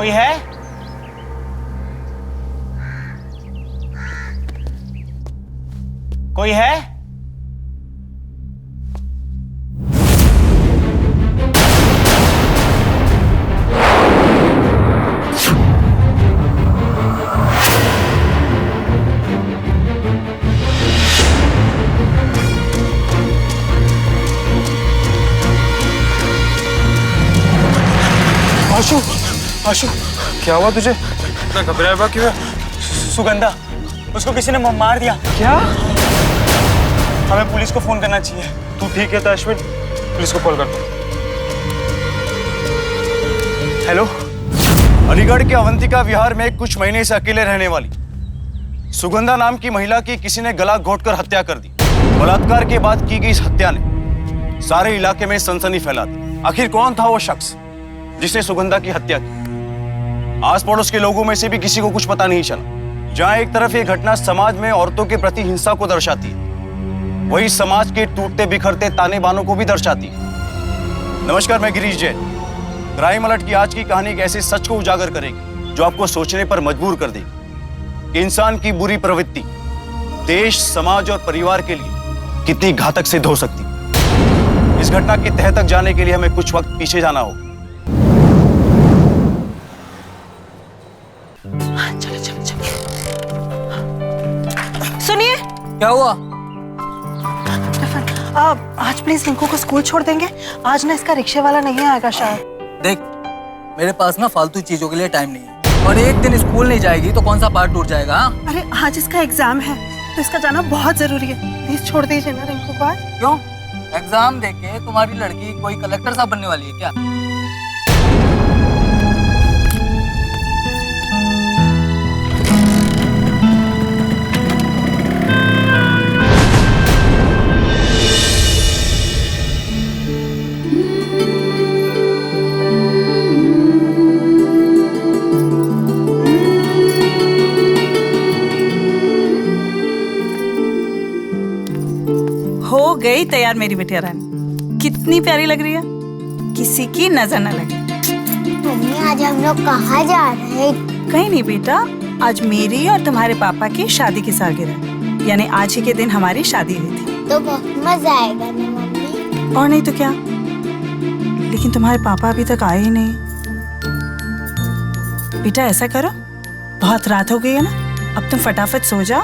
कोई है? कोई है? आशु, आशु, क्या हुआ तुझे? इतना घबराया हुआ क्यों है? सुगंधा, उसको किसी ने मार दिया। क्या? हमें पुलिस को फोन करना चाहिए। तू ठीक है तो अश्विन, पुलिस को कॉल कर दो। हेलो, अलीगढ़ के अवंतिका विहार में कुछ महीने से अकेले रहने वाली सुगंधा नाम की महिला की किसी ने गला घोंटकर हत्या कर दी। बलात्कार के बाद की गई इस हत्या ने सारे इलाके में सनसनी फैला दी। आखिर कौन था वो शख्स जिसने सुगंधा की हत्या की? आस पड़ोस के लोगों में से भी किसी को कुछ पता नहीं चला। जहां एक तरफ ये घटना समाज में औरतों के प्रति हिंसा को दर्शाती है, वही समाज के टूटते बिखरते ताने बानों को भी दर्शाती है। नमस्कार, मैं गिरीश जैन। क्राइम अलर्ट की आज की कहानी एक ऐसे सच को उजागर करेगी जो आपको सोचने पर मजबूर कर देगी कि इंसान की बुरी प्रवृत्ति देश, समाज और परिवार के लिए कितनी घातक सिद्ध हो सकती है। इस घटना की तह तक जाने के लिए हमें कुछ वक्त पीछे जाना होगा। चलो चलो चलो। सुनिए, क्या हुआ? आज प्लीज रिंकू को स्कूल छोड़ देंगे? आज ना इसका रिक्शे वाला नहीं आएगा शायद। देख, मेरे पास ना फालतू चीजों के लिए टाइम नहीं है, और एक दिन स्कूल नहीं जाएगी तो कौन सा पार्ट टूट जाएगा? अरे आज इसका एग्जाम है तो इसका जाना बहुत जरूरी है। प्लीज छोड़ दीजिए ना रिंकू को आज। क्यों? एग्जाम देके तुम्हारी लड़की कोई कलेक्टर साहब बनने वाली है क्या? हो गई तैयार मेरी बेटिया रानी। कितनी प्यारी लग रही है, किसी की नजर न लगे। मम्मी, आज हम लोग कहाँ जा रहे हैं? कहीं नहीं बेटा, आज मेरी और तुम्हारे पापा की शादी की सालगिरह, यानी आज ही के दिन हमारी शादी हुई थी। तो बहुत मजा आएगा ना मम्मी? और नहीं तो क्या, लेकिन तुम्हारे पापा अभी तक आए ही नहीं। बेटा ऐसा करो, बहुत रात हो गई है ना, अब तुम फटाफट सो जाओ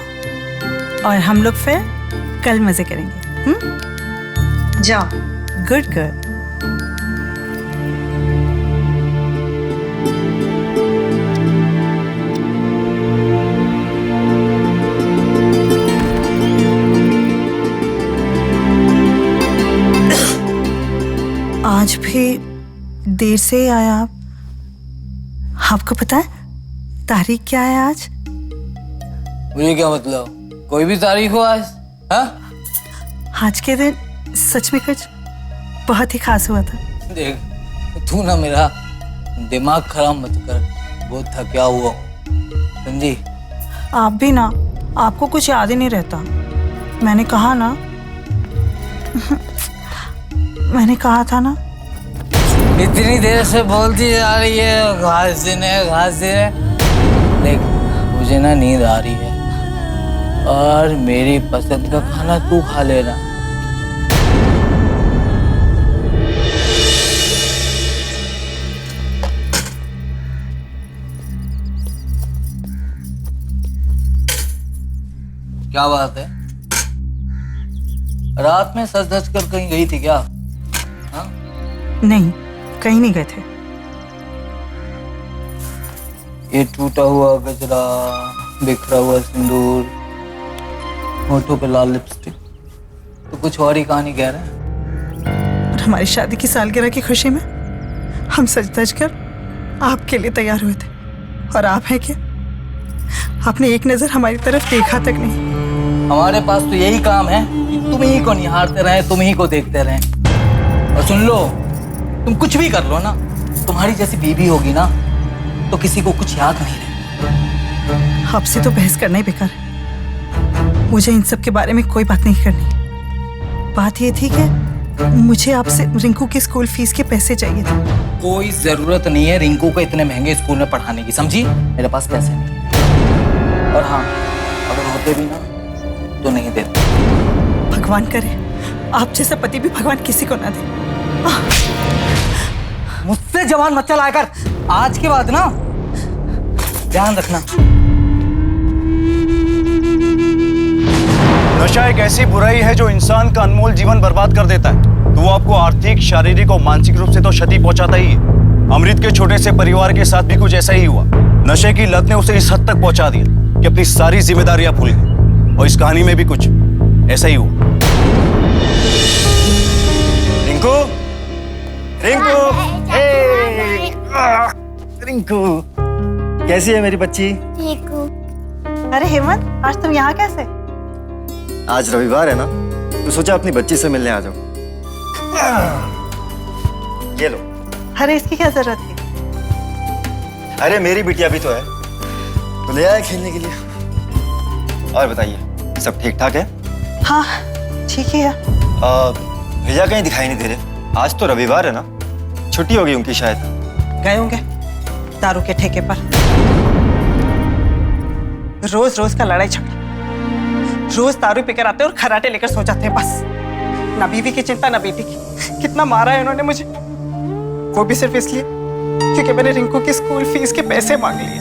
और हम लोग फिर कल मजे करेंगे। जाओ, गुड गर्ल। आज भी देर से ही आया आप। आपको पता है तारीख क्या है आज? मुझे क्या मतलब, कोई भी तारीख हो आज? हाँ? आज के दिन सच में कुछ बहुत ही खास हुआ था। देख, तू ना मेरा दिमाग खराब मत कर, बहुत थका हुआ हूँ, समझी? आप भी ना, आपको कुछ याद ही नहीं रहता। मैंने कहा ना मैंने कहा था ना। इतनी देर से बोलती जा रही है घास देने, घास देने। देख, मुझे ना नींद आ रही है और मेरी पसंद का खाना तू खा लेना। क्या बात है, रात में सच धज कर कहीं गई थी क्या? हाँ? नहीं, कहीं नहीं गए थे। ये टूटा हुआ गजरा, बिखरा हुआ सिंदूर, होठों पे लाल लिपस्टिक, तो कुछ और ही कहानी कह रहे हैं। और हमारी शादी की सालगिरह की खुशी में हम सज धज कर आपके लिए तैयार हुए थे, और आप हैं क्या? आपने एक नजर हमारी तरफ देखा तक नहीं। हमारे पास तो यही काम है कि तुम ही को निहारते रहे, तुम ही को देखते रहे। और सुन लो, तुम कुछ भी कर लो ना, तुम्हारी जैसी बीवी होगी ना तो किसी को कुछ याद नहीं रहेगा। आपसे तो बहस करना ही बेकार है। मुझे इन सब के बारे में कोई बात नहीं करनी। बात ये थी कि मुझे आपसे रिंकू की स्कूल फीस के पैसे चाहिए थे। कोई जरूरत नहीं है रिंकू को इतने महंगे स्कूल में पढ़ाने की, समझी? मेरे पास पैसे नहीं। और हाँ, अगर होते भी ना तो नहीं देते। भगवान करे आप जैसा पति भी भगवान किसी को ना दे। मुझसे जवान मत चलाया कर। आज के बाद ना ध्यान रखना। नशा एक ऐसी बुराई है जो इंसान का अनमोल जीवन बर्बाद कर देता है। तो वो आपको आर्थिक, शारीरिक और मानसिक रूप से तो क्षति पहुंचाता ही है। अमृत के छोटे से परिवार के साथ भी कुछ ऐसा ही हुआ। नशे की लत ने उसे इस हद तक पहुंचा दिया कि अपनी सारी जिम्मेदारियां भूल गई। और इस कहानी में भी कुछ ऐसा ही हुआ। रिंकू, रिंकू, रिंकू, कैसी है मेरी बच्ची? ठीक हूँ। अरे हेमंत, आज तुम यहाँ कैसे? आज रविवार है ना, तो सोचा अपनी बच्ची से मिलने आ जाओ। ये लो। अरे इसकी क्या जरूरत थी? अरे मेरी बिटिया भी तो है, तो ले आया खेलने के लिए। और बताइए, सब ठीक ठाक है? हाँ ठीक ही है। भैया कहीं दिखाई नहीं दे रहे। आज तो रविवार है ना, छुट्टी होगी उनकी शायद। गए होंगे दारू के ठेके पर। रोज रोज का लड़ाई झगड़ा, रोज दारू पीकर आते और खराटे लेकर सो जाते हैं बस। ना बीवी की चिंता ना बेटी की। कितना मारा है उन्होंने मुझे, वो भी सिर्फ इसलिए क्योंकि मैंने रिंकू की स्कूल फीस के पैसे मांग लिए।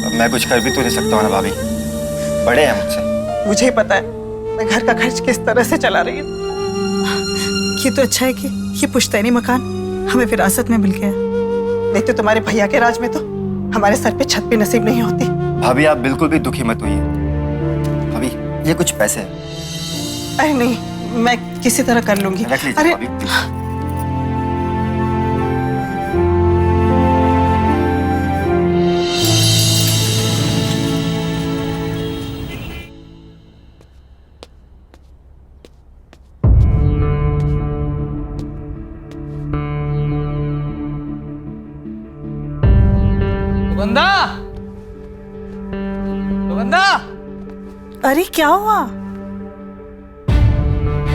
अब मैं कुछ कर भी तो नहीं सकता हूँ ना भाभी, बड़े हैं मुझसे। मुझे ही पता है मैं घर का खर्च किस तरह से चला रही हूँ। ये तो अच्छा है कि ये पुश्तैनी मकान हमें विरासत में मिल गया। नहीं तो तुम्हारे भैया के राज में तो हमारे सर पे छत भी नसीब नहीं होती। भाभी आप बिल्कुल भी दुखी मत होइए। भाभी ये कुछ पैसे हैं। अरे नहीं, मैं किसी तरह कर लूंगी। रख लीजिए अरे भाभी, प्लीज। सुगंधा, सुगंधा, अरे क्या हुआ?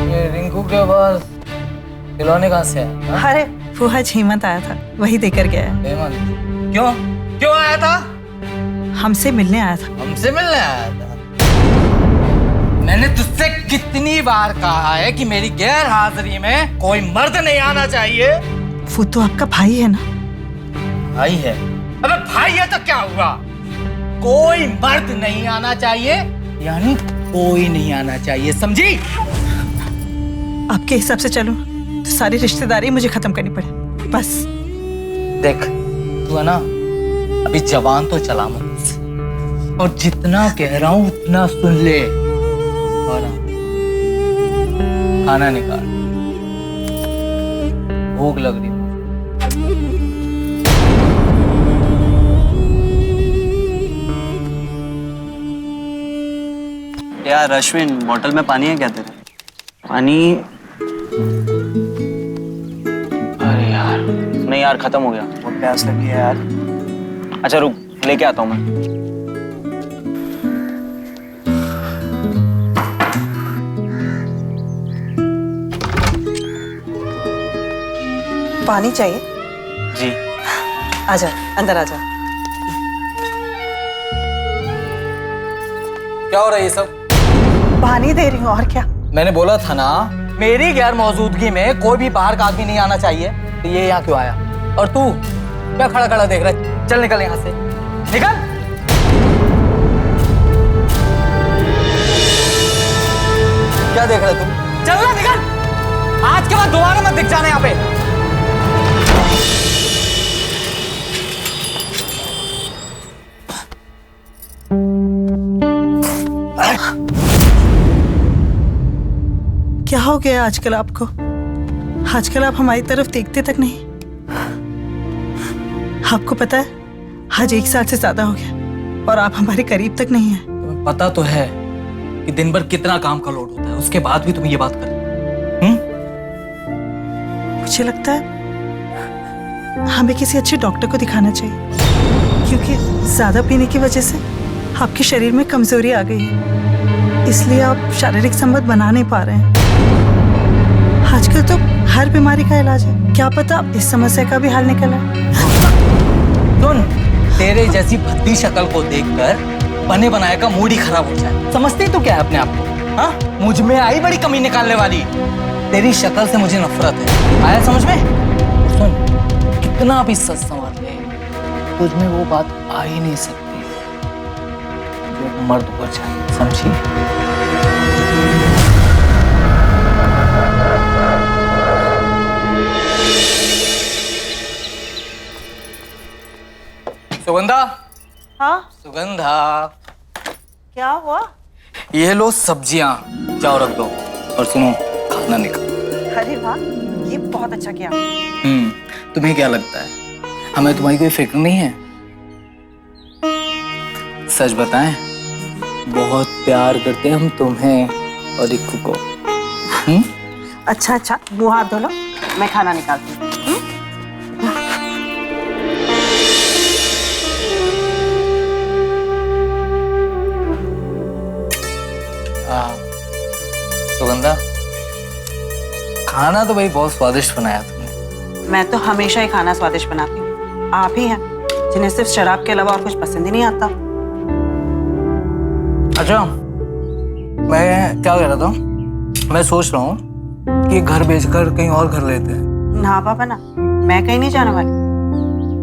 ये रिंकू के पास खिलौने कहाँ से आया? अरे वो आज हेमंत आया था, वही देकर गया है। हेमंत क्यों क्यों आया था? हमसे मिलने आया था। हमसे मिलने आया था? मैंने तुझसे कितनी बार कहा है कि मेरी गैर हाजिरी में कोई मर्द नहीं आना चाहिए। वो तो आपका भाई है ना। भाई है? अबे भाई है तो क्या हुआ? कोई मर्द नहीं आना चाहिए, यानी कोई नहीं आना चाहिए, समझी? आपके हिसाब से चलो तो सारी रिश्तेदारी मुझे खत्म करनी पड़े बस। देख तू है ना, अभी जवान तो चला मत मुझसे। और जितना कह रहा हूं उतना सुन ले। और हाँ, खाना निकाल, भूख लग रही। यार अश्विन, बोतल में पानी है क्या तेरे? पानी? अरे यार नहीं यार, खत्म हो गया। बहुत प्यास लगी है यार। अच्छा रुक, लेके आता हूँ मैं। पानी चाहिए? जी। आजा, अंदर आजा। क्या हो रहा है ये सब? पानी दे रही हूँ, और क्या? मैंने बोला था ना, मेरी गैर मौजूदगी में कोई भी बाहर का आदमी नहीं आना चाहिए। तो ये यहाँ क्यों आया? और तू क्या खड़ा खड़ा देख रहा है? चल निकल यहाँ से, निकल। क्या देख रहा है तू? चल ना, निकल। आज के बाद दोबारा मत दिख जाना यहाँ पे। क्या हो गया आजकल आपको? आजकल आप हमारी तरफ देखते तक नहीं। आपको पता है आज 1 साल से ज्यादा हो गया और आप हमारे करीब तक नहीं है। तुम्हें पता तो है कि दिन भर कितना काम का लोड होता है, उसके बाद भी तुम ये बात कर रहे हो। मुझे लगता है हमें किसी अच्छे डॉक्टर को दिखाना चाहिए, क्योंकि ज्यादा पीने की वजह से आपके शरीर में कमजोरी आ गई है, इसलिए आप शारीरिक संबंध बना नहीं पा रहे हैं। आजकल वैसे तो हर बीमारी का इलाज है, क्या पता इस समस्या का भी हल निकल आए। सुन, तेरे जैसी भद्दी शक्ल को देखकर बने बनाए का मूड ही खराब हो जाए। समझती तो क्या है अपने आप को? हाँ, मुझ में आई बड़ी कमी निकालने वाली। तेरी शक्ल से मुझे नफरत है, आया समझ में? सुन, कितना भी सच संवार ले, तुझ में वो बात आ ही नहीं सकती जो एक मर्द को चाहिए, समझी? सुगंधा, हाँ, सुगंधा, क्या हुआ? ये लो सब्जियां, जाओ रख दो। और सुनो, खाना निकाल। अरे वाह, ये बहुत अच्छा किया। तुम्हें क्या लगता है हमें तुम्हारी कोई फिक्र नहीं है? सच बताएं, बहुत प्यार करते हैं हम तुम्हें और रिक्कू को। अच्छा अच्छा, मुंह हाथ धो लो, मैं खाना निकालती हूँ। सुगंधा, खाना तो भाई बहुत स्वादिष्ट बनाया तुमने। मैं तो हमेशा ही खाना स्वादिष्ट बनाती हूँ। आप ही हैं जिन्हें सिर्फ शराब के अलावा और कुछ पसंद ही नहीं आता। अच्छा, मैं क्या कह रहा था, मैं सोच रहा हूँ कि घर बेचकर कहीं और घर लेते हैं। ना पापा ना, मैं कहीं नहीं जाने वाली,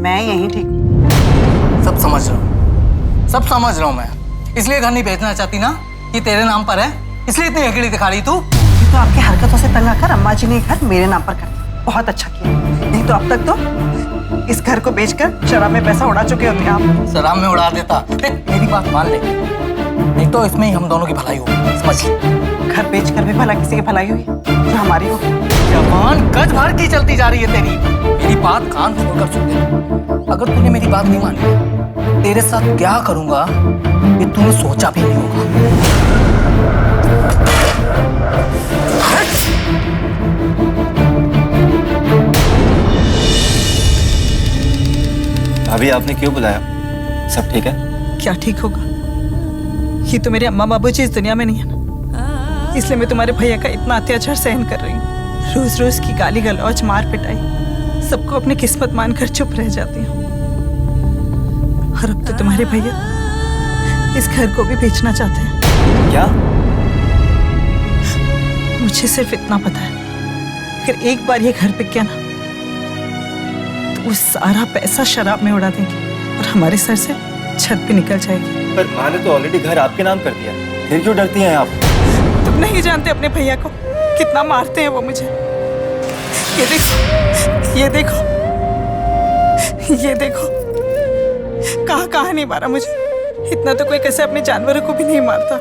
मैं यहीं ठीक हूँ। सब समझ रहा हूँ, सब समझ रहा हूँ मैं। इसलिए घर नहीं बेचना चाहती ना कि तेरे नाम पर है, इसलिए इतनी अकेली दिखा रही तू। ये तो आपकी हरकतों से तंग आकर अम्मा जी ने घर मेरे नाम पर कर दिया। बहुत अच्छा किया, नहीं तो अब तक तो इस घर को बेचकर शराब में पैसा उड़ा चुके होते आप। शराब में उड़ा देता। देख, मेरी बात मान ले, नहीं तो इसमें ही हम दोनों की भलाई होगी, समझ ले। घर बेचकर भी भला किसी की भलाई हुई जो हमारी होगी। जवान गज भर की चलती जा रही है तेरी। मेरी बात कान खोलकर सुन ले। अगर तूने मेरी बात नहीं मानी, तेरे साथ क्या करूंगा ये तूने सोचा भी नहीं होगा। अभी आपने क्यों बुलाया? सब ठीक है? क्या ठीक होगा, ये तो मेरे अम्मा बाबूजी इस दुनिया में नहीं है ना, इसलिए मैं तुम्हारे भैया का इतना अत्याचार सहन कर रही हूँ। रोज रोज की गाली गलौज, मार पिटाई, सबको अपनी किस्मत मानकर चुप रह जाती हूँ। और अब तो तुम्हारे भैया इस घर को भी बेचना चाहते हैं। क्या? मुझे सिर्फ इतना पता है, अगर एक बार ये घर बिक गया ना, तो वो सारा पैसा शराब में उड़ा देंगे और हमारे सर से छत भी निकल जाएगी। पर माँ ने तो ऑलरेडी घर आपके नाम कर दिया, फिर क्यों डरती हैं आप? तुम नहीं जानते अपने भैया को, कितना मारते हैं वो मुझे। ये देखो, ये देखो, ये देखो, कहाँ नहीं मारा मुझे। इतना तो कोई कैसे अपने जानवरों को भी नहीं मारता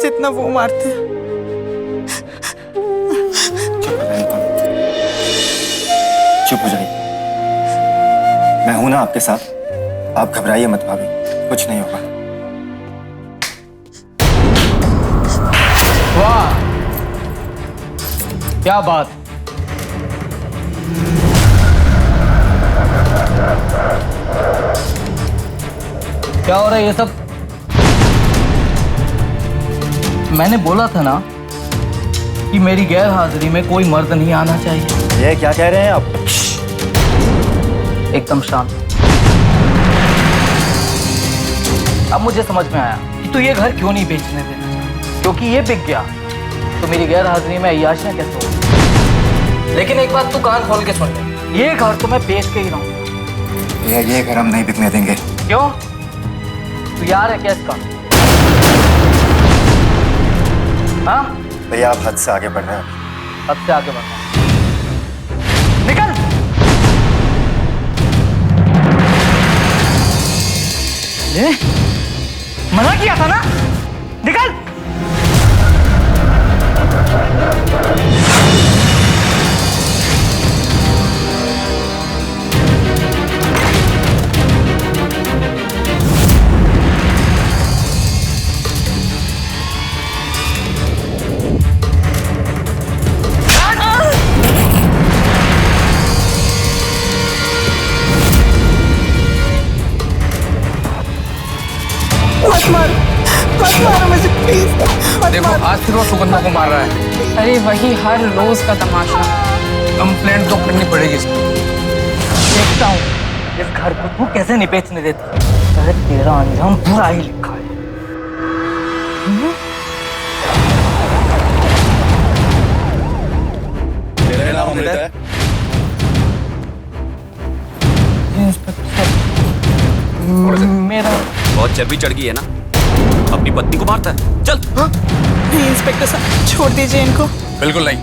जितना वो मारते हैं। चुप हो जाइए, मैं हूं ना आपके साथ, आप घबराइए मत भाभी, कुछ नहीं होगा। वाह, क्या बात। क्या हो रहा है ये सब? मैंने बोला था ना कि मेरी गैर हाजिरी में कोई मर्द नहीं आना चाहिए। ये क्या कह रहे हैं आप? एकदम शांत। अब मुझे समझ में आया कि तू ये घर क्यों नहीं बेचने देना चाहता, क्योंकि ये बिक गया तो मेरी गैर हाजिरी में अय्याशियां कैसे हो। लेकिन एक बात तू कान खोल के सुन ले, ये घर तो मैं बेच के ही रहूंगा। ये घर हम नहीं बिकने देंगे। क्यों? तू यार है क्या इसका? हाँ, भैया आप हद से आगे बढ़ रहे हैं। हद से आगे बढ़ना। निकल। मना किया था ना, निकल। मत मारो मुझे प्लीज। देखो, आज फिर वो सुगंधा को मार रहा है। अरे वही हर रोज का तमाशा। कंप्लेंट तो करनी पड़ेगी सर। देखता हूँ इस घर को तू कैसे नहीं बेचने देती। अरे तेरा अंजाम बुरा ही लिखा है। तेरा नाम अमृत है? मेरा बहुत चर्बी चढ़ गई है ना, अपनी पत्नी को मारता है। चल। नहीं इंस्पेक्टर साहब, छोड़ दीजिए इनको, बिल्कुल नहीं।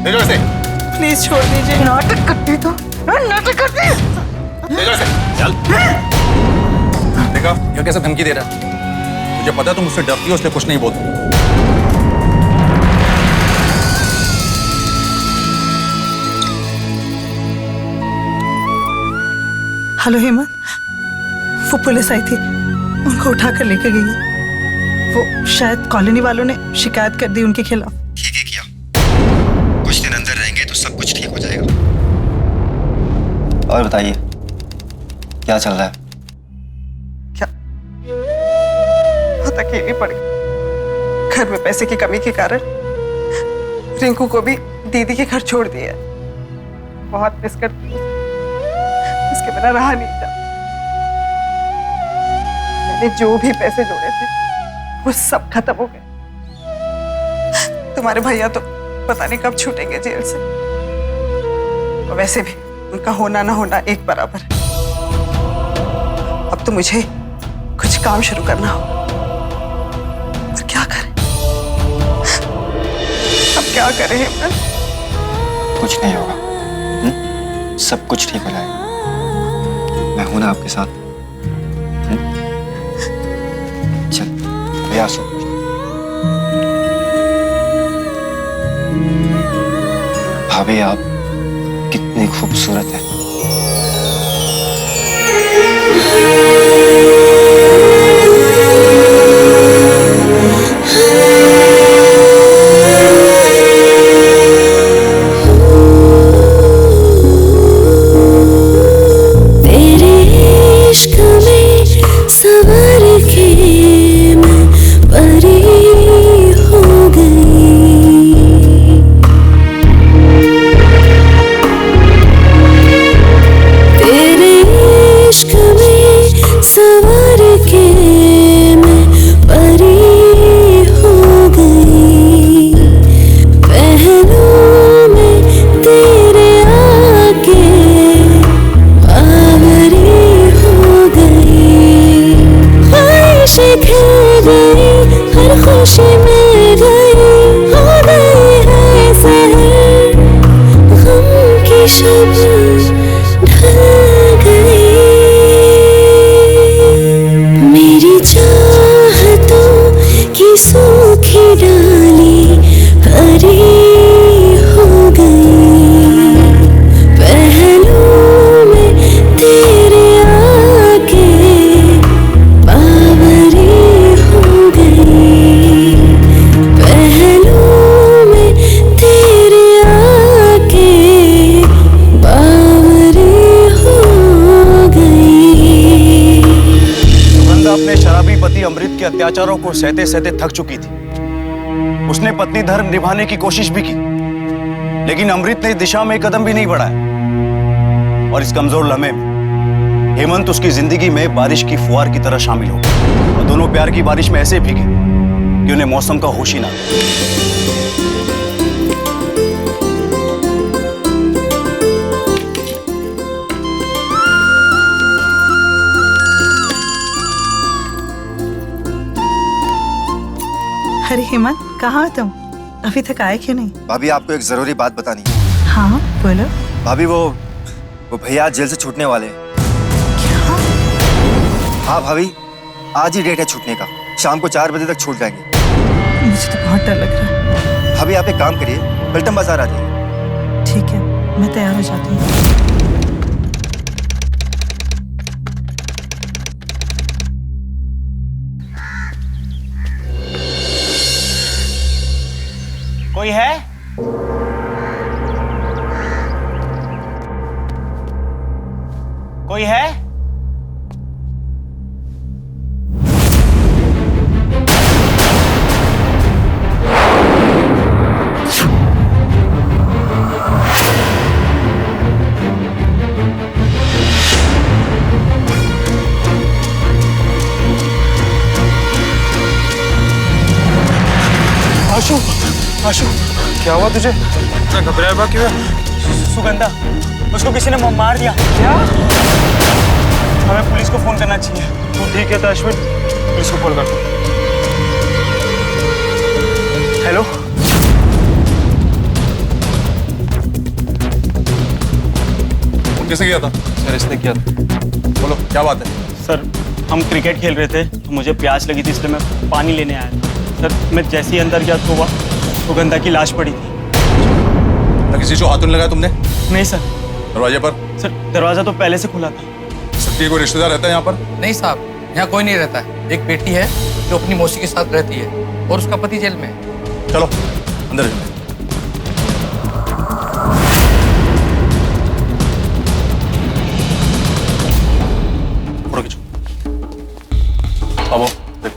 तेजो से। प्लीज छोड़ दीजिए। नाटक करती तो नाटक करती। तेजो से। चल। देखा ये कैसे धमकी दे रहा है? मुझे पता है तुम मुझसे डरती हो, इसलिए कुछ नहीं बोलती। हेलो हेमंत, वो पुलिस आई थी, उनको उठाकर लेकर गई। वो शायद कॉलोनी वालों ने शिकायत कर दी उनके खिलाफ। ठीक है किया। कुछ दिन अंदर रहेंगे तो सब कुछ ठीक हो जाएगा। और बताइए क्या चल रहा है? क्या बहुत अकेली पड़ गई। घर में पैसे की कमी के कारण रिंकू को भी दीदी के घर छोड़ दिया। बहुत मिस करती हूँ, उसके बिना रहा नहीं जाता। मैंने जो भी पैसे जोड़े थे वो सब खत्म हो गए। तुम्हारे भैया तो पता नहीं कब छूटेंगे जेल से। और वैसे भी उनका होना ना होना एक बराबर है। अब तो मुझे कुछ काम शुरू करना हो, पर क्या करें? अब क्या करें हेमंत? कुछ नहीं होगा। सब कुछ ठीक हो जाएगा। मैं हूं ना आपके साथ। चल भैया सो। भाभी आप कितनी खूबसूरत है। अमृत के अत्याचारों को सहते सहते थक चुकी थी। उसने पत्नी धर्म निभाने की कोशिश भी की, लेकिन अमृत ने इस दिशा में एक कदम भी नहीं बढ़ाया। और इस कमजोर लम्हे में हेमंत उसकी जिंदगी में बारिश की फुहार की तरह शामिल हो गया और दोनों प्यार की बारिश में ऐसे भीगे कि उन्हें मौसम का होश ही ना था। अरे हेमंत, कहाँ हो तुम? अभी तक आए क्यों नहीं? भाभी आपको एक जरूरी बात बतानी है। हाँ बोलो। भाभी वो भैया जेल से छूटने वाले हैं। क्या? हाँ भाभी, आज ही डेट है छूटने का। शाम को 4 बजे तक छूट जाएंगे। मुझे तो बहुत डर लग रहा है। भाभी आप एक काम करिए, पलटन बाजार आ जाइए। ठीक है, मैं तैयार हो जाती हूँ। कोई है? कोई है? आशु क्या हुआ तुझे? इतना घबराया हुआ क्यों है? सुगंधा, उसको किसी ने मार दिया। क्या? हमें पुलिस को फोन करना चाहिए। तू ठीक है तो अश्विन, पुलिस को कॉल कर दो। हेलो, किसे किया था? सर इसने किया था। बोलो क्या बात है? सर हम क्रिकेट खेल रहे थे तो मुझे प्यास लगी थी, इसलिए मैं पानी लेने आया था। सर मैं जैसे ही अंदर गया तो वहाँ सुगंधा की लाश पड़ी थी। ना किसी को हाथ नहीं लगाया तुमने? नहीं सर। दरवाजे पर? सर दरवाजा तो पहले से खुला था। सत्य कोई रिश्तेदार रहता है यहाँ पर? नहीं साहब, यहाँ कोई नहीं रहता है। एक बेटी है जो अपनी मौसी के साथ रहती है और उसका पति जेल में है। चलो अंदर चलते हैं। फोटो खींचो। आओ देख।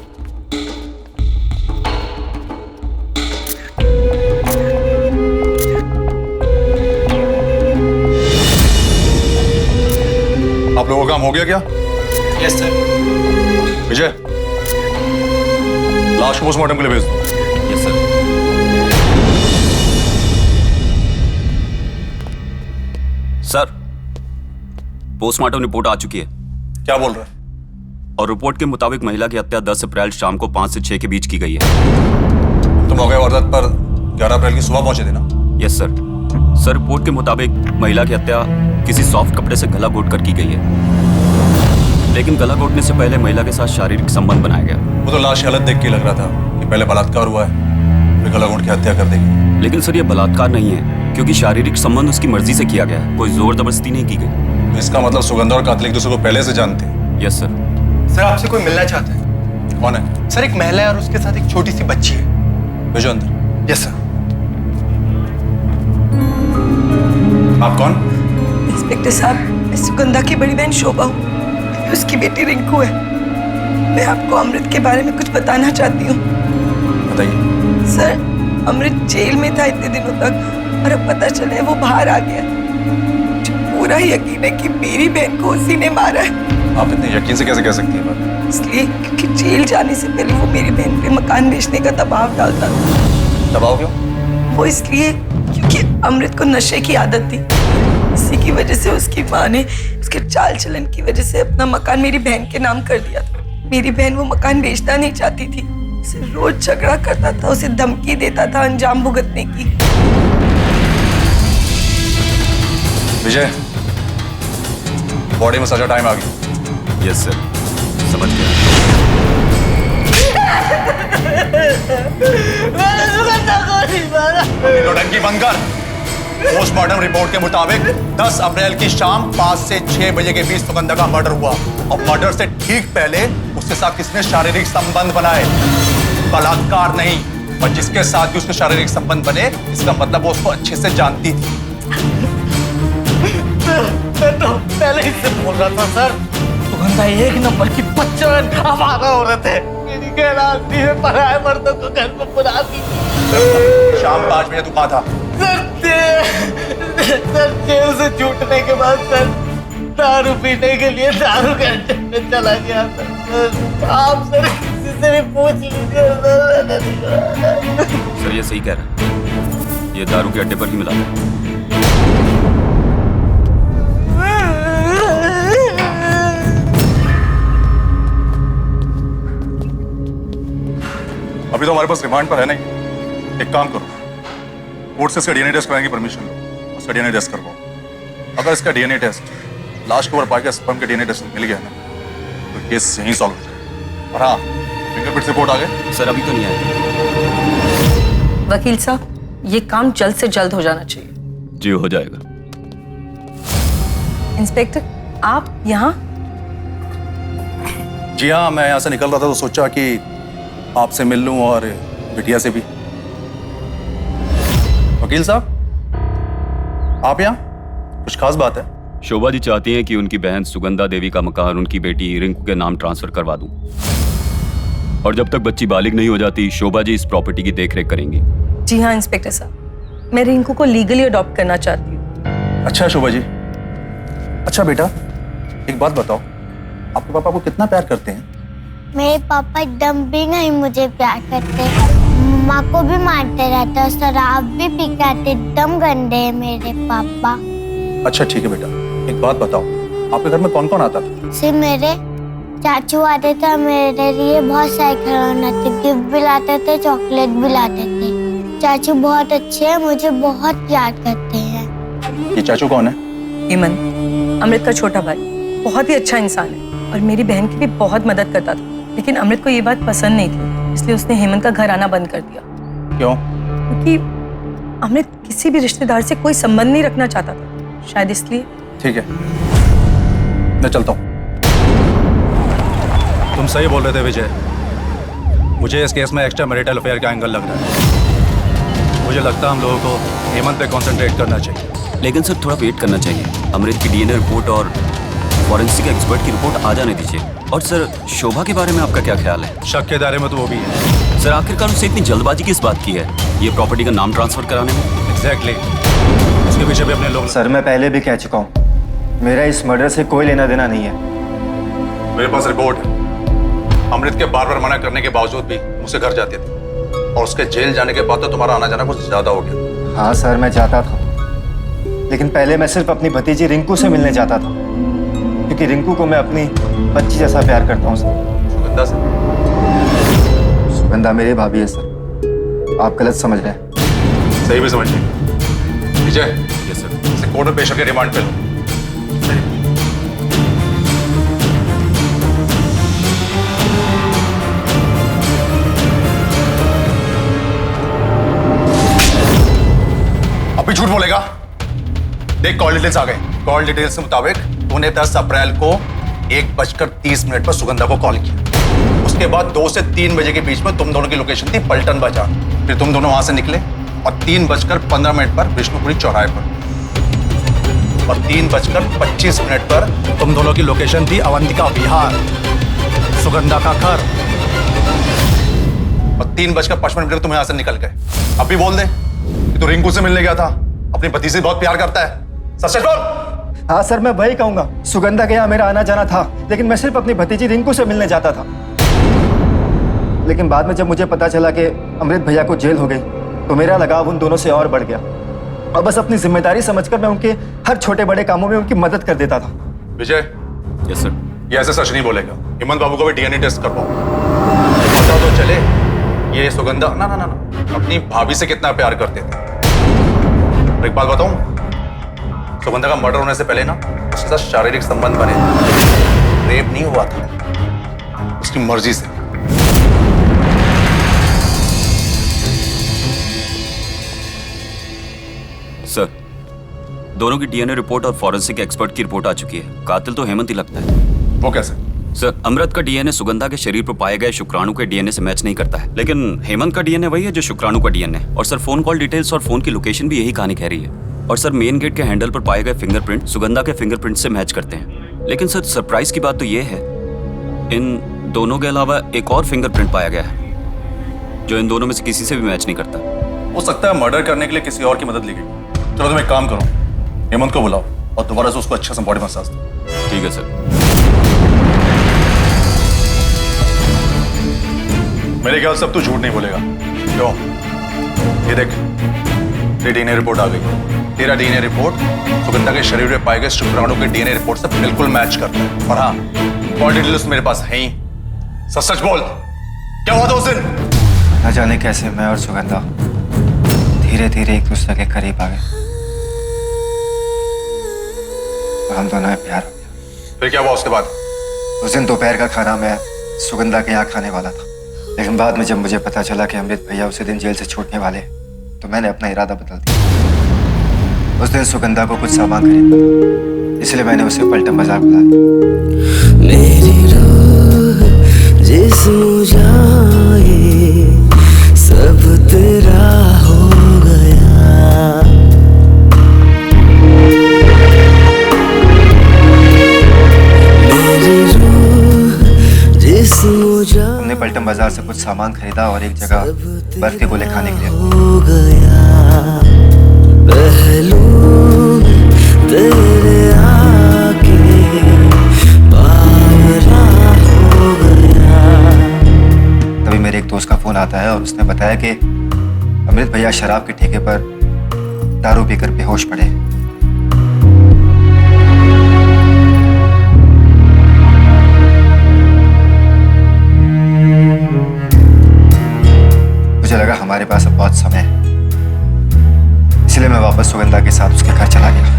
आप लोगों का काम हो गया क्या? Yes sir. विजय, लाश को पोस्टमार्टम के लिए भेज दो। Yes sir. Sir, postmortem report आ चुकी है। क्या बोल रहा है? और रिपोर्ट के मुताबिक महिला की हत्या 10 अप्रैल शाम को 5 से 6 के बीच की गई है। तुम मौके वारदात पर 11 अप्रैल की सुबह पहुंचे थे ना? Yes sir. सर रिपोर्ट के मुताबिक महिला की हत्या किसी सॉफ्ट कपड़े से गला घोट कर की गई है, लेकिन गला घोटने से पहले महिला के साथ शारीरिक संबंध बनाया गया। वो तो लाश की हालत देख के लग रहा था कि पहले बलात्कार हुआ है, फिर गला घोंट के हत्या कर देगी। लेकिन सर ये बलात्कार नहीं है, क्योंकि शारीरिक संबंध उसकी मर्जी से किया गया है, कोई जोर जबरदस्ती नहीं की गई। तो इसका मतलब सुगंधा और कातिल एक दूसरे को पहले से जानते हैं? Yes sir. सर आपसे कोई मिलना चाहता है। कौन है? सर एक महिला है और उसके साथ एक छोटी सी बच्ची है। भेजो अंदर। Yes sir. आप कौन? इंस्पेक्टर साहब, मैं सुगंधा की बड़ी बहन शोभा हूँ, उसकी बेटी रिंकू है। मैं आपको अमृत के बारे में कुछ बताना चाहती हूँ। बताइए। सर, अमृत जेल में था इतने दिनों तक और अब पता चले वो बाहर आ गया। मुझे पूरा यकीन है कि मेरी बहन को उसी ने मारा है। आप इतने यकीन से कैसे कह सकती हैं बात? इसलिए क्योंकि जेल जाने से पहले वो मेरी बहन पे मकान बेचने का दबाव डालता था। दबाव क्यों? वो इसलिए क्योंकि अमृत को नशे की आदत थी। इसी की वजह से उसकी माँ ने उसके चाल चलन की वजह से अपना मकान मेरी बहन के नाम कर दिया था। मेरी बहन वो मकान बेचना नहीं चाहती थी, उसे रोज झगड़ा करता था, उसे धमकी देता था अंजाम भुगतने की। विजय, बॉडी में सजा टाइम आ गया। यस सर, समझ गया। नौटंकी बंद कर। पोस्टमार्टम रिपोर्ट के मुताबिक 10 अप्रैल की शाम 5 से 6 बजे के बीच सुगंधा का मर्डर हुआ और मर्डर से ठीक पहले उसके साथ किसने शारीरिक संबंध बनाए, बलात्कार नहीं। और जिसके साथ भी उसके शारीरिक संबंध बने, इसका मतलब वो उसको अच्छे से जानती थी। मैं तो पहले ही से बोल रहा था सर, सुगंधा एक नंबर की बच्चन आवारा औरत है। मेरी कहलाती है पराये मर्दों को घर में बुलाती। शाम 5 बजे तू कहाँ था? सर जेल से छूटने के बाद सर दारू पीने के लिए दारू के अड्डे में चला गया सर। आप सर किसी से भी पूछ लीजिए सर ये सही कह रहा है, ये दारू के अड्डे पर ही मिला था। अभी तो हमारे पास रिमांड पर है नहीं। एक काम करो, कोर्ट से इसका डीएनए टेस्ट कराने की परमिशन लो, उसका डीएनए टेस्ट करवाओ। अगर इसका डीएनए टेस्ट लाश के ऊपर पाके स्पर्म के डीएनए टेस्ट मिल गया ना, तो केस यहीं सॉल्व हो जाएगा। और हाँ, फिंगरप्रिंट रिपोर्ट आ गए? सर अभी तो नहीं आया। वकील साहब, ये काम जल्द से जल्द हो जाना चाहिए। जी हो जाएगा। इंस्पेक्टर, आप यहाँ? जी हाँ, मैं यहाँ से निकल रहा था तो सोचा कि आपसे मिल लूं और बिटिया से भी। वकील साहब, आप यहाँ? कुछ खास बात है? शोभा जी चाहती हैं कि उनकी बहन सुगंधा देवी का मकान उनकी बेटी रिंकू के नाम ट्रांसफर करवा दूं। और जब तक बच्ची बालिग नहीं हो जाती, शोभा जी इस प्रॉपर्टी की देखरेख करेंगी। जी हाँ इंस्पेक्टर साहब, मैं रिंकू को लीगली अडॉप्ट करना चाहती हूँ। अच्छा शोभा जी। अच्छा बेटा, एक बात बताओ, आपके पापा को कितना प्यार करते हैं? मेरे पापा एकदम भी नहीं मुझे प्यार करते। मम्मा को भी मारते रहते और शराब भी पी के आते। एकदम गंदे है मेरे पापा। अच्छा ठीक है बेटा, एक बात बताओ, आपके घर में कौन कौन आता था? सिर्फ मेरे चाचू आते थे, मेरे लिए बहुत सारे खिलौने थे, गिफ्ट भी लाते थे, चॉकलेट भी लाते थे। चाचू बहुत अच्छे हैं, मुझे बहुत याद करते हैं। ये चाचू कौन है? हेमंत, अमृत का छोटा भाई, बहुत ही अच्छा इंसान है और मेरी बहन की भी बहुत मदद करता था। लेकिन अमृत को ये बात पसंद नहीं थी, इसलिए उसने हेमंत का घर आना बंद कर दिया। क्यों? क्योंकि अमृत किसी भी रिश्तेदार से कोई संबंध नहीं रखना चाहता था, शायद इसलिए। ठीक है, मैं चलता हूँ। तुम सही बोल रहे थे विजय, मुझे इस केस में एक्स्ट्रा मैरिटल अफेयर का एंगल लग रहा है। मुझे लगता है हम लोगों को हेमंत पे कंसंट्रेट करना चाहिए। लेकिन सर थोड़ा वेट करना चाहिए। अमृत की डीएनए रिपोर्ट और फॉरेंसिक एक्सपर्ट की रिपोर्ट आ जाने दीजिए। और सर शोभा के बारे में आपका क्या ख्याल है? शक के दायरे में तो वो भी है। सर आखिरकार उससे इतनी जल्दबाजी किस बात की है, ये प्रॉपर्टी का नाम ट्रांसफर कराने में? एग्जैक्टली, उसके पीछे भी अपने लोग। सर मैं पहले भी कह चुका हूँ, मेरा इस मर्डर से कोई लेना देना नहीं है। मेरे पास रिपोर्ट है। अमृत के बार बार मना करने के बावजूद भी मुझसे घर जाते थे, और उसके जेल जाने के बाद तो तुम्हारा आना जाना कुछ ज्यादा हो गया। हाँ सर मैं जाता था, लेकिन पहले मैं सिर्फ अपनी भतीजी रिंकू से मिलने जाता था, क्योंकि रिंकू को मैं अपनी बच्ची जैसा प्यार करता हूँ सर। सुगंधा से? सुगंधा मेरी भाभी है सर, आप गलत समझ रहे हैं। सही भी समझ रहे। विजय, यस सर। इसे कोर्ट में पेश करके रिमांड पे लो। अभी झूठ बोलेगा? देख कॉल डिटेल्स आ गए। कॉल डिटेल्स के मुताबिक तूने 10 अप्रैल को 1:30 पर सुगंधा को कॉल किया। उसके बाद 2 से 3 बजे के बीच में तुम दोनों की लोकेशन थी पलटन बाजार। फिर तुम दोनों वहां से निकले और 3:15 पर विष्णुपुरी चौराहे पर, और 3:25 पर तुम दोनों की लोकेशन थी अवंतिका विहार, सुगंधा का घर, और 3:55 पर तुम यहां से निकल गए। अब भी बोल दे कि तू रिंकू से मिलने गया था, अपनी भतीजी से बहुत प्यार करता है। सच बोल। हाँ सर मैं वही कहूंगा, सुगंधा के यहाँ मेरा आना जाना था, लेकिन मैं सिर्फ अपनी भतीजी रिंकू से मिलने जाता था। लेकिन बाद में जब मुझे पता चला कि अमृत भैया को जेल हो गई, तो मेरा लगाव उन दोनों से और बढ़ गया, और बस अपनी जिम्मेदारी समझकर मैं उनके हर छोटे बड़े कामों में उनकी मदद कर देता था। विजय। Yes sir. ये ऐसे सच नहीं बोलेगा। हेमंत बाबू को भी डीएनए टेस्ट करवाओ, पता तो चले ये सुगंधा ना ना ना ना अपनी भाभी से कितना प्यार करते थे। एक बात बताऊं, सुगंधा का मर्डर होने से पहले ना उसके साथ शारीरिक संबंध बने थे, रेप नहीं हुआ था, उसकी मर्जी से। सर दोनों की डीएनए रिपोर्ट और फॉरेंसिक एक्सपर्ट की रिपोर्ट आ चुकी है। कातिल तो हेमंत ही लगता है। वो कैसे? सर अमृत का डीएनए सुगंधा के शरीर पर पाए गए शुक्राणु के डीएनए से मैच नहीं करता है, लेकिन हेमंत का डीएनए वही है जो शुक्राणु का डीएनए। और सर फोन कॉल डिटेल्स और फोन की लोकेशन भी यही कहानी कह रही है। और सर मेन गेट के हैंडल पर पाए गए फिंगरप्रिंट सुगंधा के फिंगरप्रिंट से मैच करते हैं। लेकिन सर सरप्राइज की बात तो ये है, इन दोनों के अलावा एक और फिंगरप्रिंट पाया गया है जो इन दोनों में से किसी से भी मैच नहीं करता। हो सकता है मर्डर करने के लिए किसी और की मदद ली गई। चलो तुम एक काम करो, हेमंत को बुलाओ और दोबारा से उसको अच्छा सा बॉडी मसाज दो। ठीक है सर। मेरे ख्याल से अब तू झूठ नहीं बोलेगा। क्यों? ये देख, तेरी डीएनए रिपोर्ट आ गई। तेरा डीएनए रिपोर्ट सुगंधा के शरीर में पाए गए शुक्राणु के डीएनए रिपोर्ट से बिल्कुल मैच करता है। और हाँ, कॉल डिटेल्स मेरे पास है ही। सच सच बोल, क्या हुआ था उस दिन? न जाने कैसे मैं और सुगंधा धीरे धीरे एक दूसरे के करीब आ गए, और हम दोनों में प्यार हो गया। फिर क्या हुआ उसके बाद? उस दिन दोपहर का खाना मैं सुगंधा के यहाँ खाने वाला था, लेकिन बाद में जब मुझे पता चला कि अमृत भैया उसी दिन जेल से छूटने वाले, तो मैंने अपना इरादा बदल दिया। उस दिन सुगंधा को कुछ सामान खरीदना, इसलिए मैंने उसे पलटन बाजार बुलाया। मेरी रूह जिस्म जाए सब तेरा हो गया। मेरी रूह जिस्म जाए। हमने पलटन बाजार से कुछ सामान खरीदा और एक जगह बर्फ के गोले खाने के लिए हो गया। पहलू तेरे आके बावरा हो गया। तभी मेरे एक दोस्त का फोन आता है और उसने बताया कि अमृत भैया शराब के ठेके पर दारू पीकर बेहोश पड़े हैं। मुझे लगा हमारे पास अब बहुत समय है, इसलिए मैं वापस सुगंधा के साथ उसके घर चला गया।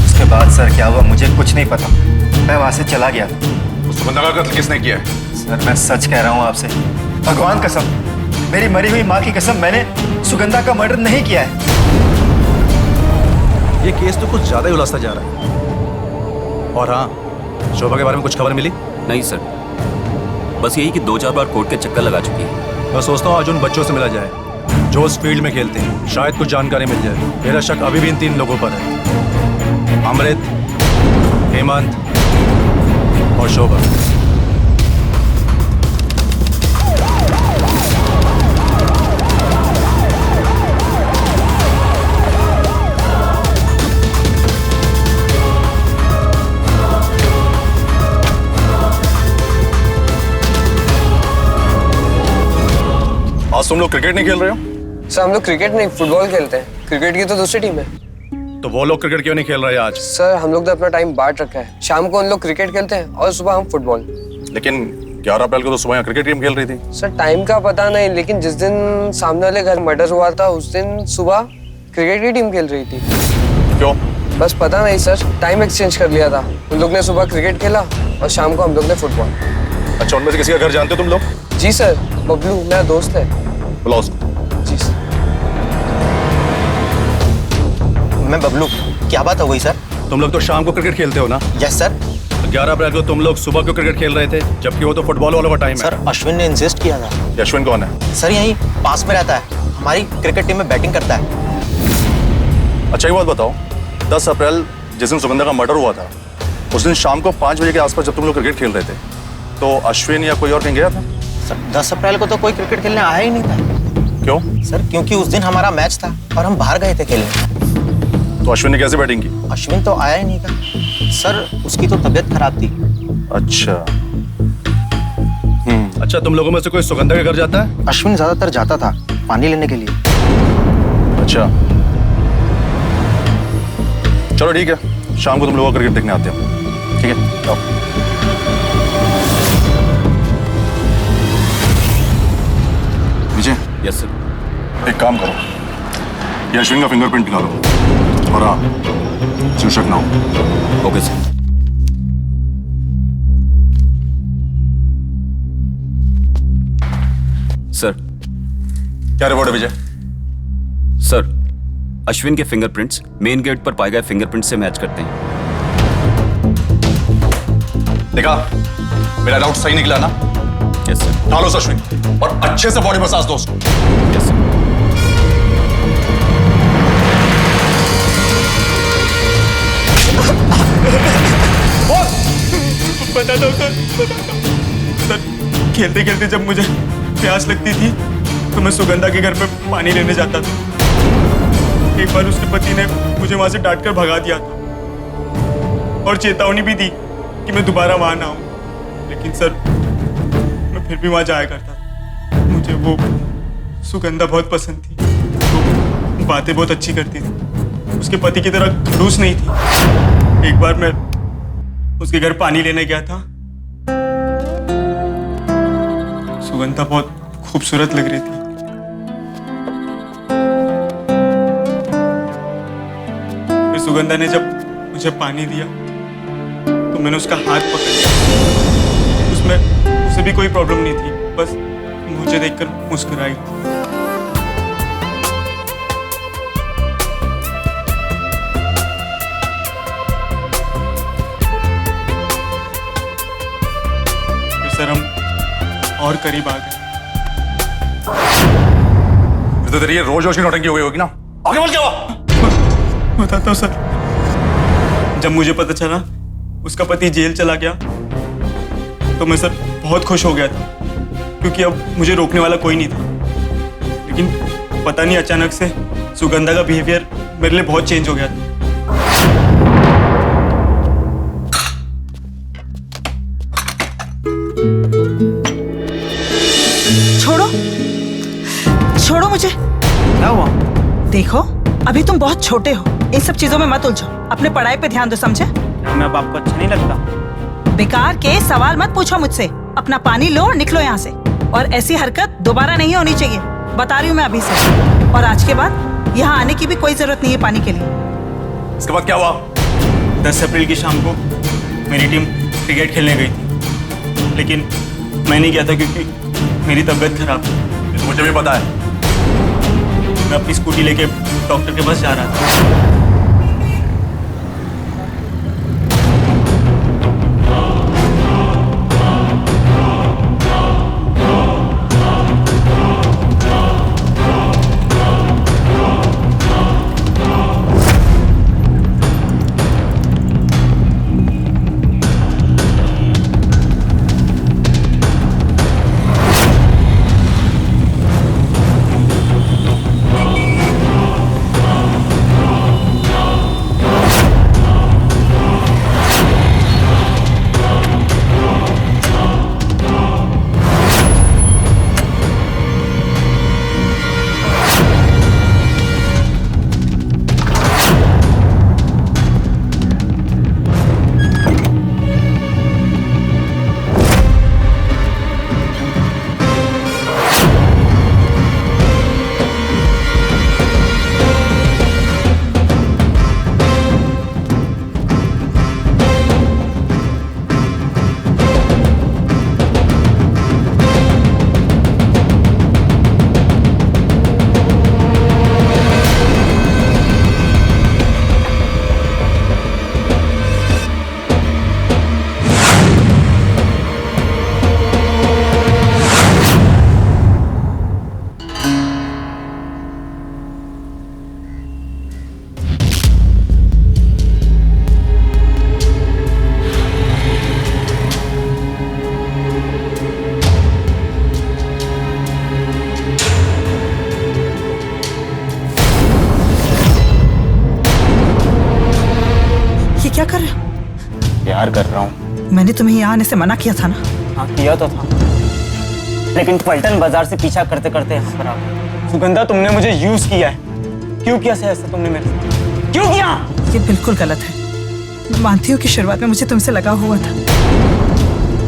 उसके बाद सर क्या हुआ मुझे कुछ नहीं पता, मैं वहां से चला गया था। सुगंधा का कत्ल किसने किया है? सर मैं सच कह रहा हूं आपसे, भगवान कसम, मेरी मरी हुई माँ की कसम, मैंने सुगंधा का मर्डर नहीं किया है। ये केस तो कुछ ज्यादा ही उलझता जा रहा है। और हाँ, शोभा के बारे में कुछ खबर मिली? नहीं सर, बस यही कि 2-4 बार कोर्ट के चक्कर लगा चुकी है। मैं सोचता हूँ आज उन बच्चों से मिला जाए जो उस फील्ड में खेलते हैं, शायद कुछ जानकारी मिल जाए। मेरा शक अभी भी इन 3 लोगों पर है, अमृत, हेमंत और शोभा। आज तुम लोग क्रिकेट नहीं खेल रहे हो? सर हम लोग क्रिकेट नहीं फुटबॉल खेलते हैं, क्रिकेट की तो दूसरी टीम है। तो वो लोग क्रिकेट क्यों नहीं खेल रहे आज? सर हम लोग तो अपना टाइम बांट रखा है, शाम को उन लोग क्रिकेट खेलते हैं और सुबह हम फुटबॉल। लेकिन 11 अप्रैल को तो सुबह यहाँ क्रिकेट टीम खेल रही थी। सर टाइम का पता नहीं, लेकिन जिस दिन सामने वाले घर मर्डर हुआ था उस दिन सुबह क्रिकेट की टीम खेल रही थी। क्यों? बस पता नहीं सर, टाइम एक्सचेंज कर लिया था। उन लोग ने सुबह क्रिकेट खेला और शाम को हम लोग ने फुटबॉल। अच्छा, उनमें से किसी का घर जानते हो तुम लोग? जी सर, बबलू मेरा दोस्त है। बुलाओ उसको। जी सर। मैं बबलू, क्या बात हो गई सर? तुम लोग तो शाम को क्रिकेट खेलते हो ना? Yes sir. 11 अप्रैल को तुम लोग सुबह क्यों क्रिकेट खेल रहे थे, जबकि वो तो फुटबॉल वालों का टाइम है? सर अश्विन ने इंसिस्ट किया था। अश्विन कौन है? सर यहीं पास में रहता है, हमारी क्रिकेट टीम में बैटिंग करता है। अच्छा, एक बात बताओ, 10 अप्रैल जिस दिन सुगंधा का मर्डर हुआ था, उस दिन शाम को 5 बजे के आसपास जब तुम लोग क्रिकेट खेल रहे थे, तो अश्विन या कोई और कहीं गया था? सर 10 अप्रैल को तो कोई क्रिकेट खेलने आया ही नहीं था। क्यों? सर क्योंकि उस दिन हमारा मैच था और हम बाहर गए थे खेलने। तो अश्विन ने कैसे बैटिंग की? अश्विन तो आया ही नहीं था सर, उसकी तो तबीयत खराब थी। अच्छा। अच्छा, तुम लोगों में से कोई सुगंधा के घर जाता है? अश्विन ज्यादातर जाता था पानी लेने के लिए। अच्छा, चलो ठीक है, शाम को तुम लोग क्रिकेट देखने आते हो, ठीक है? जाओ। विजय। Yes sir. एक काम करो, ये अश्विन का फिंगरप्रिंट निकालो और हाँ, शीर्षक ना हो। Okay sir. सर क्या रिपोर्ट है विजय? सर, अश्विन के फिंगरप्रिंट्स मेन गेट पर पाए गए फिंगरप्रिंट से मैच करते हैं। देखा, मेरा डाउट सही निकला ना? Yes sir. डालो उस अश्विन और अच्छे से बॉडी मसाज दो उसको। Yes sir. बता दो सर, खेलते खेलते जब मुझे प्यास लगती थी तो मैं सुगंधा के घर पे पानी लेने जाता था। एक बार उसके पति ने मुझे वहां से डांटकर भगा दिया था और चेतावनी भी दी कि मैं दोबारा वहां ना आऊं, लेकिन सर मैं फिर भी वहां जाया करता। मुझे वो सुगंधा बहुत पसंद थी, तो बातें बहुत अच्छी करती थी, उसके पति की तरह खड़ूस नहीं थी। एक बार मैं उसके घर पानी लेने गया था, सुगंधा बहुत खूबसूरत लग रही थी। फिर सुगंधा ने जब मुझे पानी दिया तो मैंने उसका हाथ पकड़ लिया। उसमें उसे भी कोई प्रॉब्लम नहीं थी, बस मुझे देखकर मुस्कुराई। फिर सर हम और करीब आ गए। तो तेरी ये रोज रोज की नौटंकी हो गई होगी ना? आगे बोल, क्या हुआ? बताता हूँ सर। जब मुझे पता चला उसका पति जेल चला गया तो मैं सर बहुत खुश हो गया था, क्योंकि अब मुझे रोकने वाला कोई नहीं था। लेकिन पता नहीं अचानक से सुगंधा का बिहेवियर मेरे लिए बहुत चेंज हो गया था। छोड़ो छोड़ो मुझे। क्या हुआ? देखो अभी तुम बहुत छोटे हो, इन सब चीजों में मत उलझो, अपने पढ़ाई पे ध्यान दो, समझे? मैं अब आपको अच्छा नहीं लगता? बेकार के सवाल मत पूछो मुझसे, अपना पानी लो और निकलो यहाँ से। और ऐसी हरकत दोबारा नहीं होनी चाहिए, बता रही हूँ मैं अभी से। और आज के बाद यहाँ आने की भी कोई जरूरत नहीं है पानी के लिए। इसके बाद क्या हुआ? 10 अप्रैल की शाम को मेरी टीम क्रिकेट खेलने गई थी, लेकिन मैं नहीं गया था क्योंकि मेरी तबीयत खराब थी। ये तो मुझे भी पता है। मैं अपनी स्कूटी लेके डॉक्टर के पास जा रहा था। क्या कर रहे हो? प्यार कर रहा हूँ। मैंने तुम्हें यहाँ आने से मना किया था ना? हाँ किया तो था, लेकिन पलटन बाजार से पीछा करते करते यहाँ पर आ गए। सुगंधा, तुमने मुझे यूज किया है। क्यों किया ऐसा तुमने मेरे साथ? क्यों किया? ये बिल्कुल गलत है। मैं मानती हूँ कि शुरुआत में मुझे तुमसे लगाव हुआ था,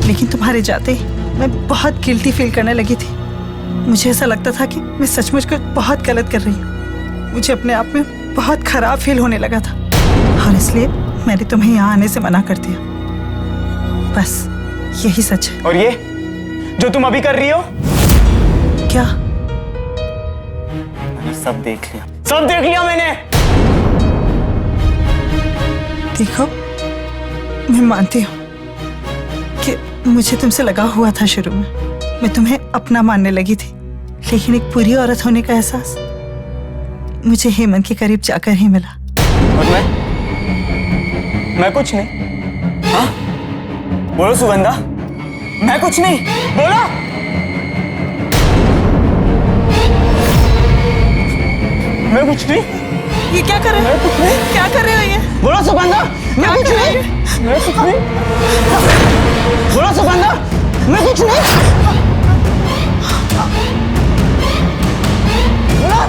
लेकिन तुम्हारे जाते ही मैं बहुत गिल्टी फील करने लगी थी। मुझे ऐसा लगता था कि मैं सचमुच कुछ बहुत गलत कर रही हूँ। मुझे अपने आप में बहुत खराब फील होने लगा था, और इसलिए मैंने तुम्हें यहाँ आने से मना कर दिया। बस यही सच है। और ये जो तुम अभी कर रही हो? क्या? मैंने सब देख लिया, सब देख लिया मैंने। देखो, मैं मानती हूँ कि मुझे तुमसे लगाव हुआ था शुरू में। मैं तुम्हें अपना मानने लगी थी, लेकिन एक बुरी औरत होने का एहसास मुझे हेमंत के करीब जाकर ही मिला। और मैं कुछ नहीं। हाँ बोलो सुगंधा, मैं कुछ नहीं। बोलो। मैं कुछ नहीं। ये क्या कर रहे हो? क्या कर रहे हो ये? बोलो सुगंधा, मैं कुछ नहीं। मैं कुछ नहीं। बोलो सुगंधा, मैं कुछ नहीं। बोलो।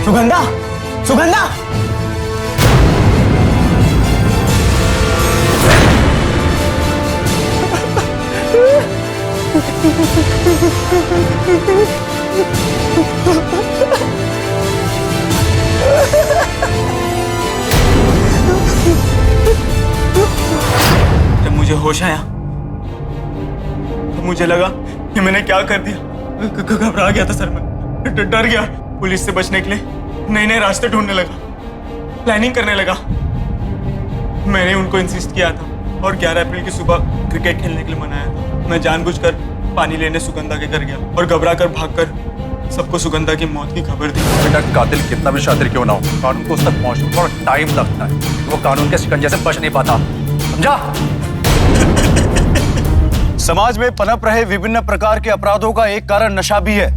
सुगंधा, सुगंधा, जब मुझे होश आया तो मुझे लगा कि मैंने क्या कर दिया। घबरा गया था सर, मैं डर गया। पुलिस से बचने के लिए नए नए रास्ते ढूंढने लगा, प्लानिंग करने लगा। मैंने उनको इंसिस्ट किया था और 11 अप्रैल की सुबह क्रिकेट खेलने के लिए मनाया था। मैं जानबूझकर पानी लेने सुगंधा के घर गया और घबरा कर भागकर सबको सुगंधा की मौत की खबर दी। बेटा कातिल कितना भी शातिर क्यों ना हो, कानून को उस तक पहुंचने में थोड़ा टाइम लगता है। वो कानून के शिकंजे से बच नहीं पाता, समझा? समाज में पनप रहे विभिन्न प्रकार के अपराधों का एक कारण नशा भी है।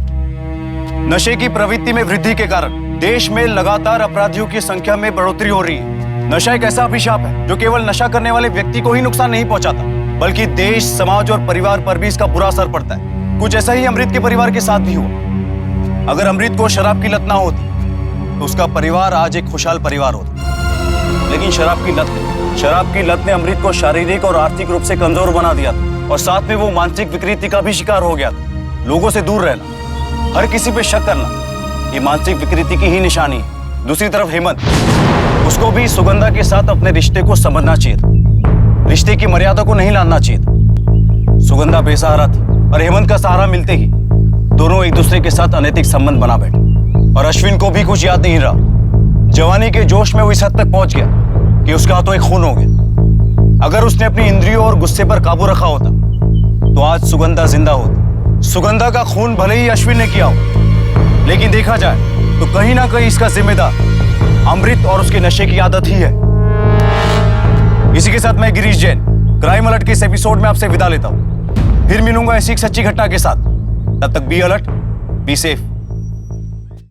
नशे की प्रवृत्ति में वृद्धि के कारण देश में लगातार अपराधियों की संख्या में बढ़ोतरी हो रही है। नशा एक ऐसा अभिशाप है जो केवल नशा करने वाले व्यक्ति को ही नुकसान नहीं पहुंचाता, बल्कि देश, समाज और परिवार पर भी इसका बुरा असर पड़ता है। कुछ ऐसा ही अमृत के परिवार के साथ भी हुआ। अगर अमृत को शराब की लत ना होती तो उसका परिवार आज एक खुशहाल परिवार होता। लेकिन शराब की लत ने अमृत को शारीरिक और आर्थिक रूप से कमजोर बना दिया था और साथ में वो मानसिक विकृति का भी शिकार हो गया था। लोगों से दूर रहना, हर किसी पे शक करना, ये मानसिक विकृति की ही निशानी है। दूसरी तरफ हेमंत, उसको भी सुगंधा के साथ अपने रिश्ते को समझना चाहिए था। रिश्ते की मर्यादा को नहीं लाना चाहिए था। सुगंधा बेसहारा थी और हेमंत का सहारा मिलते ही दोनों एक दूसरे के साथ अनैतिक संबंध बना बैठे। और अश्विन को भी कुछ याद नहीं रहा। जवानी के जोश में वो इस हद तक पहुंच गया कि उसका हाथों एक खून हो गया। अगर उसने अपनी इंद्रियों और गुस्से पर काबू रखा होता तो आज सुगंधा जिंदा होती। सुगंधा का खून भले ही अश्विन ने किया हो, लेकिन देखा जाए तो कहीं ना कहीं इसका जिम्मेदार अमृत और उसके नशे की आदत ही है। इसी के साथ मैं गिरीश जैन क्राइम अलर्ट के इस एपिसोड में आपसे विदा लेता हूं। फिर मिलूंगा ऐसी एक सच्ची घटना के साथ। तब तक बी अलर्ट, बी सेफ।